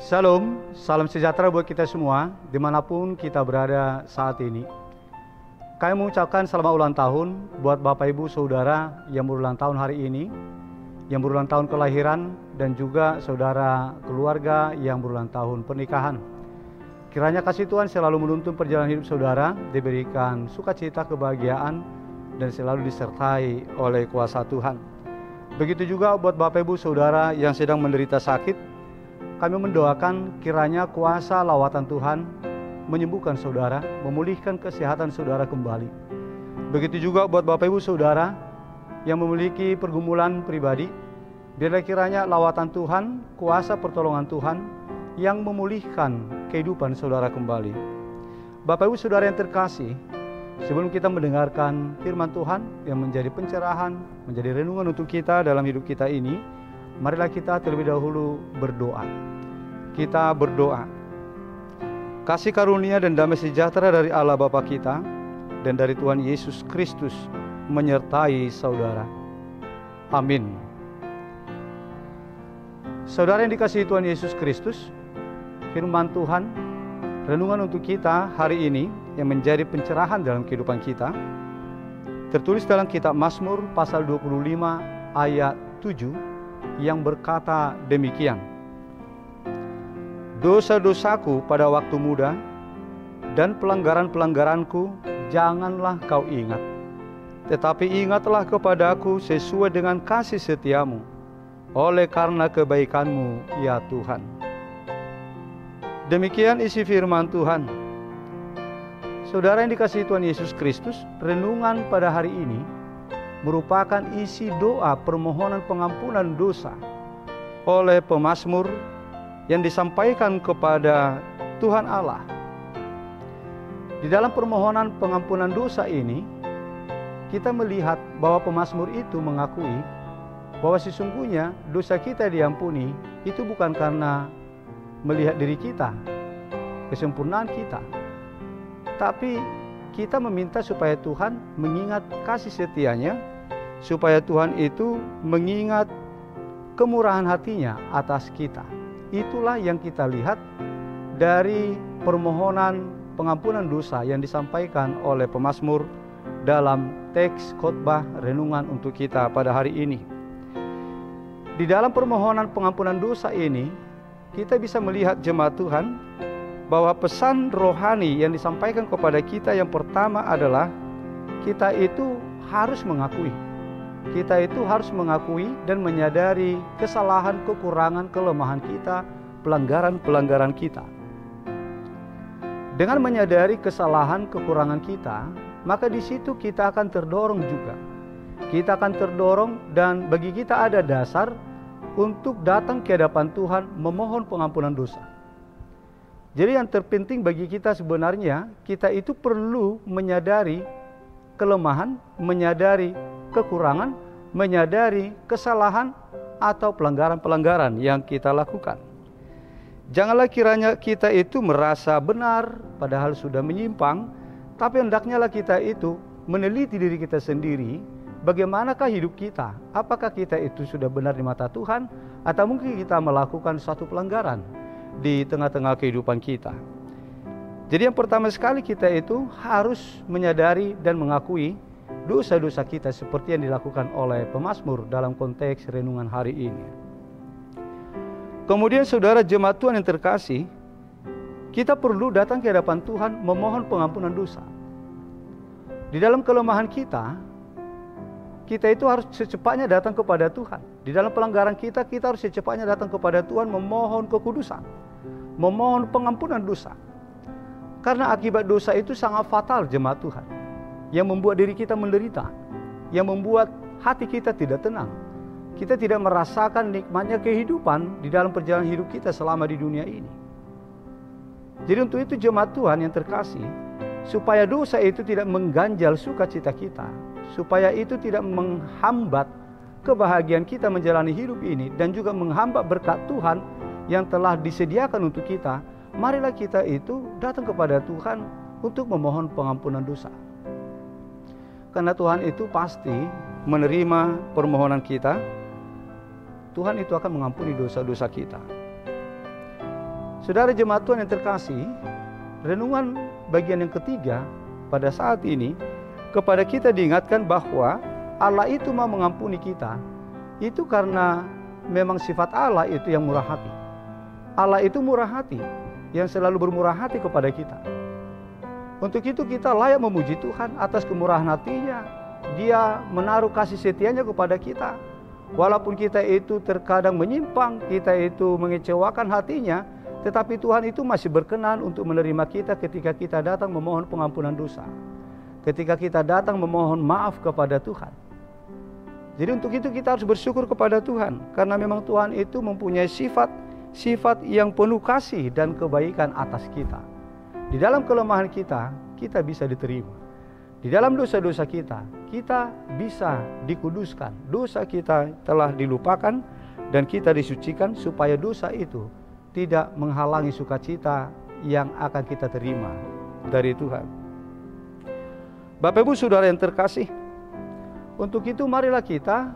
Shalom, salam sejahtera buat kita semua, dimanapun kita berada saat ini. Kami mengucapkan selamat ulang tahun buat Bapak Ibu Saudara yang berulang tahun hari ini, yang berulang tahun kelahiran, dan juga saudara keluarga yang berulang tahun pernikahan. Kiranya kasih Tuhan selalu menuntun perjalanan hidup saudara, diberikan sukacita, kebahagiaan, dan selalu disertai oleh kuasa Tuhan. Begitu juga buat Bapak Ibu Saudara yang sedang menderita sakit, kami mendoakan kiranya kuasa lawatan Tuhan menyembuhkan saudara, memulihkan kesehatan saudara kembali. Begitu juga buat Bapak Ibu Saudara yang memiliki pergumulan pribadi, biarlah kiranya lawatan Tuhan, kuasa pertolongan Tuhan yang memulihkan kehidupan saudara kembali. Bapak Ibu Saudara yang terkasih, sebelum kita mendengarkan firman Tuhan yang menjadi pencerahan, menjadi renungan untuk kita dalam hidup kita ini, marilah kita terlebih dahulu berdoa. Kita berdoa. Kasih karunia dan damai sejahtera dari Allah Bapa kita dan dari Tuhan Yesus Kristus menyertai saudara. Amin. Saudara yang dikasihi Tuhan Yesus Kristus, firman Tuhan, renungan untuk kita hari ini yang menjadi pencerahan dalam kehidupan kita, tertulis dalam kitab Mazmur pasal 25 ayat 7 yang berkata demikian. Dosa-dosaku pada waktu muda dan pelanggaran-pelanggaranku janganlah kau ingat. Tetapi ingatlah kepadaku sesuai dengan kasih setiamu, oleh karena kebaikanmu ya Tuhan. Demikian isi firman Tuhan. Saudara yang dikasihi Tuhan Yesus Kristus, renungan pada hari ini merupakan isi doa permohonan pengampunan dosa oleh pemazmur yang disampaikan kepada Tuhan Allah. Di dalam permohonan pengampunan dosa ini, kita melihat bahwa pemazmur itu mengakui bahwa sesungguhnya dosa kita diampuni itu bukan karena melihat diri kita, kesempurnaan kita, tapi kita meminta supaya Tuhan mengingat kasih setianya, supaya Tuhan itu mengingat kemurahan hatinya atas kita. Itulah yang kita lihat dari permohonan pengampunan dosa yang disampaikan oleh pemazmur dalam teks khotbah renungan untuk kita pada hari ini. Di dalam permohonan pengampunan dosa ini, kita bisa melihat jemaat Tuhan bahwa pesan rohani yang disampaikan kepada kita yang pertama adalah kita itu harus mengakui. Kita itu harus mengakui dan menyadari kesalahan, kekurangan, kelemahan kita, pelanggaran-pelanggaran kita. Dengan menyadari kesalahan, kekurangan kita, maka di situ kita akan terdorong juga. Kita akan terdorong dan bagi kita ada dasar untuk datang ke hadapan Tuhan memohon pengampunan dosa. Jadi yang terpenting bagi kita sebenarnya, kita itu perlu menyadari kelemahan, menyadari kekurangan, menyadari kesalahan atau pelanggaran-pelanggaran yang kita lakukan. Janganlah kiranya kita itu merasa benar padahal sudah menyimpang, tapi hendaknya kita itu meneliti diri kita sendiri, bagaimanakah hidup kita? Apakah kita itu sudah benar di mata Tuhan atau mungkin kita melakukan suatu pelanggaran di tengah-tengah kehidupan kita. Jadi yang pertama sekali kita itu harus menyadari dan mengakui dosa-dosa kita seperti yang dilakukan oleh pemazmur dalam konteks renungan hari ini. Kemudian saudara jemaat Tuhan yang terkasih, kita perlu datang ke hadapan Tuhan memohon pengampunan dosa. Di dalam kelemahan kita itu harus secepatnya datang kepada Tuhan. Di dalam pelanggaran kita harus secepatnya datang kepada Tuhan memohon kekudusan, memohon pengampunan dosa. Karena akibat dosa itu sangat fatal jemaat Tuhan, yang membuat diri kita menderita, yang membuat hati kita tidak tenang. Kita tidak merasakan nikmatnya kehidupan di dalam perjalanan hidup kita selama di dunia ini. Jadi untuk itu jemaat Tuhan yang terkasih, supaya dosa itu tidak mengganjal sukacita kita, supaya itu tidak menghambat kebahagiaan kita menjalani hidup ini dan juga menghambat berkat Tuhan yang telah disediakan untuk kita, marilah kita itu datang kepada Tuhan untuk memohon pengampunan dosa. Karena Tuhan itu pasti menerima permohonan kita. Tuhan itu akan mengampuni dosa-dosa kita. Saudara jemaat Tuhan yang terkasih, renungan bagian yang ketiga pada saat ini kepada kita diingatkan bahwa Allah itu mau mengampuni kita. Itu karena memang sifat Allah itu yang murah hati. Allah itu murah hati, yang selalu bermurah hati kepada kita. Untuk itu kita layak memuji Tuhan atas kemurahan hatinya. Dia menaruh kasih setianya kepada kita. Walaupun kita itu terkadang menyimpang, kita itu mengecewakan hatinya, tetapi Tuhan itu masih berkenan untuk menerima kita ketika kita datang memohon pengampunan dosa. Ketika kita datang memohon maaf kepada Tuhan. Jadi untuk itu kita harus bersyukur kepada Tuhan. Karena memang Tuhan itu mempunyai sifat yang penuh kasih dan kebaikan atas kita. Di dalam kelemahan kita, kita bisa diterima. Di dalam dosa-dosa kita bisa dikuduskan. Dosa kita telah dilupakan dan kita disucikan supaya dosa itu tidak menghalangi sukacita yang akan kita terima dari Tuhan. Bapak Ibu Saudara yang terkasih, untuk itu marilah kita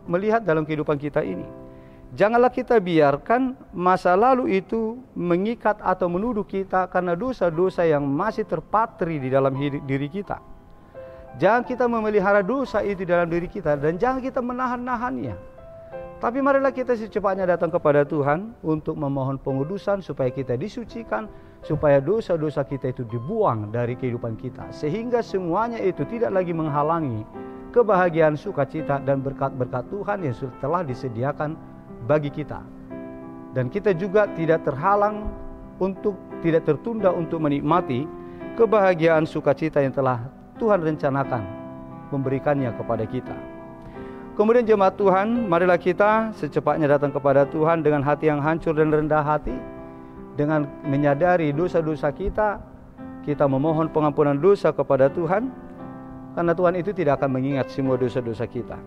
melihat dalam kehidupan kita ini. Janganlah kita biarkan masa lalu itu mengikat atau menuduh kita karena dosa-dosa yang masih terpatri di dalam diri kita. Jangan kita memelihara dosa itu dalam diri kita dan jangan kita menahan-nahannya. Tapi marilah kita secepatnya datang kepada Tuhan untuk memohon pengudusan supaya kita disucikan, supaya dosa-dosa kita itu dibuang dari kehidupan kita. Sehingga semuanya itu tidak lagi menghalangi kebahagiaan, sukacita dan berkat-berkat Tuhan yang telah disediakan bagi kita. Dan kita juga tidak tertunda untuk menikmati kebahagiaan, sukacita yang telah Tuhan rencanakan memberikannya kepada kita. Kemudian jemaat Tuhan, marilah kita secepatnya datang kepada Tuhan dengan hati yang hancur dan rendah hati. Dengan menyadari dosa-dosa kita memohon pengampunan dosa kepada Tuhan. Karena Tuhan itu tidak akan mengingat semua dosa-dosa kita.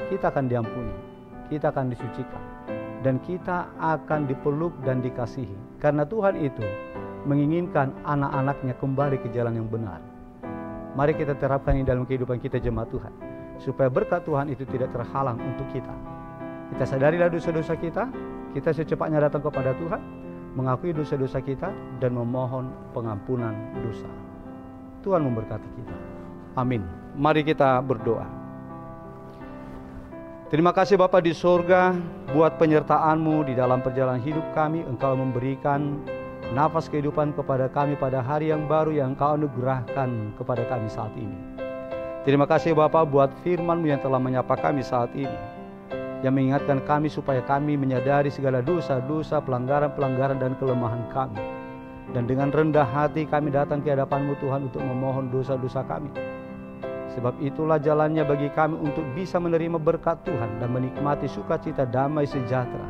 Kita akan diampuni, kita akan disucikan. Dan kita akan dipeluk dan dikasihi. Karena Tuhan itu menginginkan anak-anaknya kembali ke jalan yang benar. Mari kita terapkan ini dalam kehidupan kita jemaat Tuhan. Supaya berkat Tuhan itu tidak terhalang untuk kita. Kita sadarilah dosa-dosa kita secepatnya datang kepada Tuhan, mengakui dosa-dosa kita dan memohon pengampunan dosa. Tuhan memberkati kita. Amin. Mari kita berdoa. Terima kasih Bapa di sorga buat penyertaan-Mu di dalam perjalanan hidup kami. Engkau memberikan nafas kehidupan kepada kami pada hari yang baru yang Engkau anugerahkan kepada kami saat ini. Terima kasih Bapa buat firman-Mu yang telah menyapa kami saat ini. Yang mengingatkan kami supaya kami menyadari segala dosa-dosa, pelanggaran-pelanggaran dan kelemahan kami. Dan dengan rendah hati kami datang ke hadapan-Mu Tuhan untuk memohon dosa-dosa kami. Sebab itulah jalannya bagi kami untuk bisa menerima berkat Tuhan dan menikmati sukacita damai sejahtera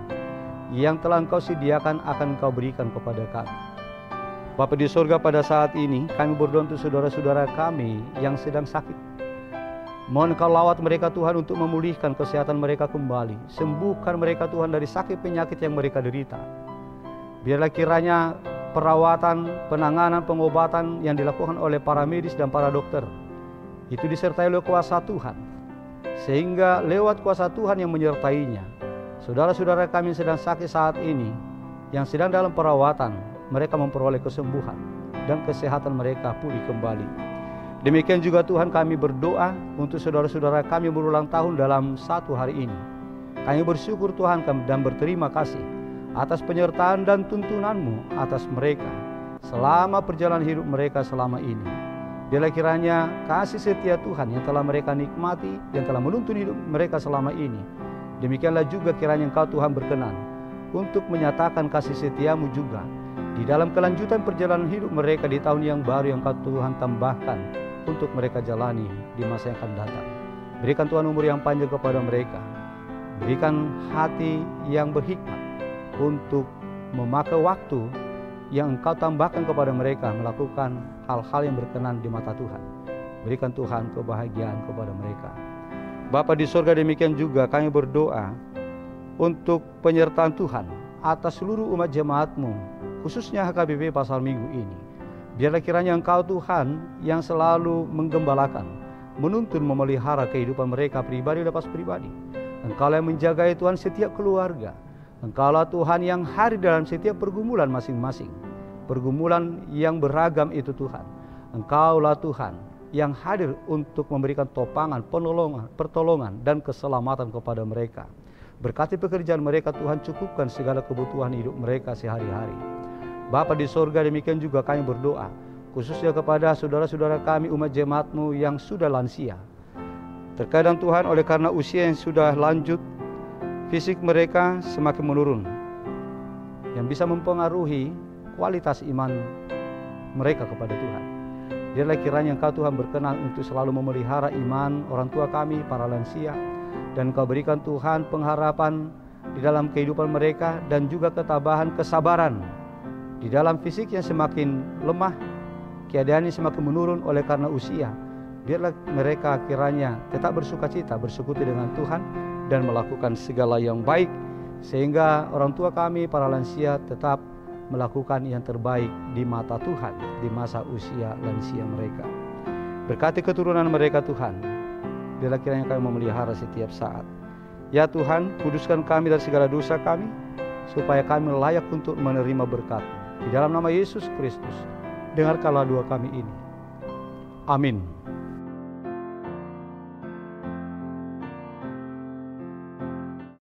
yang telah Engkau sediakan akan Engkau berikan kepada kami. Bapa di surga, pada saat ini kami berdoa untuk saudara-saudara kami yang sedang sakit. Mohon Engkau lawat mereka Tuhan untuk memulihkan kesehatan mereka kembali. Sembuhkan mereka Tuhan dari sakit penyakit yang mereka derita. Biarlah kiranya perawatan, penanganan, pengobatan yang dilakukan oleh para medis dan para dokter itu disertai oleh kuasa Tuhan. Sehingga lewat kuasa Tuhan yang menyertainya, saudara-saudara kami yang sedang sakit saat ini, yang sedang dalam perawatan, mereka memperoleh kesembuhan dan kesehatan mereka pulih kembali. Demikian juga Tuhan kami berdoa untuk saudara-saudara kami yang berulang tahun dalam satu hari ini. Kami bersyukur Tuhan dan berterima kasih atas penyertaan dan tuntunan-Mu atas mereka selama perjalanan hidup mereka selama ini. Biarlah kiranya kasih setia Tuhan yang telah mereka nikmati, yang telah menuntun hidup mereka selama ini. Demikianlah juga kiranya Engkau Tuhan berkenan untuk menyatakan kasih setia-Mu juga di dalam kelanjutan perjalanan hidup mereka di tahun yang baru yang Engkau Tuhan tambahkan untuk mereka jalani di masa yang akan datang. Berikan Tuhan umur yang panjang kepada mereka. Berikan hati yang berhikmat untuk memakai waktu yang Engkau tambahkan kepada mereka melakukan hal-hal yang berkenan di mata Tuhan. Berikan Tuhan kebahagiaan kepada mereka. Bapa di surga, demikian juga kami berdoa untuk penyertaan Tuhan atas seluruh umat jemaat-Mu, khususnya HKBP Pasar Minggu ini. Biarlah kiranya Engkau Tuhan yang selalu menggembalakan, menuntun, memelihara kehidupan mereka pribadi lepas pribadi. Engkau yang menjaga Tuhan setiap keluarga. Engkaulah Tuhan yang hadir dalam setiap pergumulan masing-masing. Pergumulan yang beragam itu Tuhan. Engkaulah Tuhan yang hadir untuk memberikan topangan, pertolongan dan keselamatan kepada mereka. Berkati pekerjaan mereka Tuhan, cukupkan segala kebutuhan hidup mereka sehari-hari. Bapa di sorga, demikian juga kami berdoa, khususnya kepada saudara-saudara kami umat jemaat-Mu yang sudah lansia. Terkadang Tuhan oleh karena usia yang sudah lanjut, fisik mereka semakin menurun, yang bisa mempengaruhi kualitas iman mereka kepada Tuhan. Biarlah kiranya Engkau Tuhan berkenan untuk selalu memelihara iman orang tua kami, para lansia, dan Engkau berikan Tuhan pengharapan di dalam kehidupan mereka, dan juga ketabahan, kesabaran di dalam fisik yang semakin lemah, keadaannya semakin menurun oleh karena usia. Biarlah mereka kiranya tetap bersukacita, bersekutu dengan Tuhan, dan melakukan segala yang baik, sehingga orang tua kami, para lansia, tetap melakukan yang terbaik di mata Tuhan di masa usia lansia mereka. Berkati keturunan mereka Tuhan, biarlah kiranya kami memelihara setiap saat. Ya Tuhan, kuduskan kami dari segala dosa kami, supaya kami layak untuk menerima berkat. Di dalam nama Yesus Kristus, dengarkanlah doa kami ini. Amin.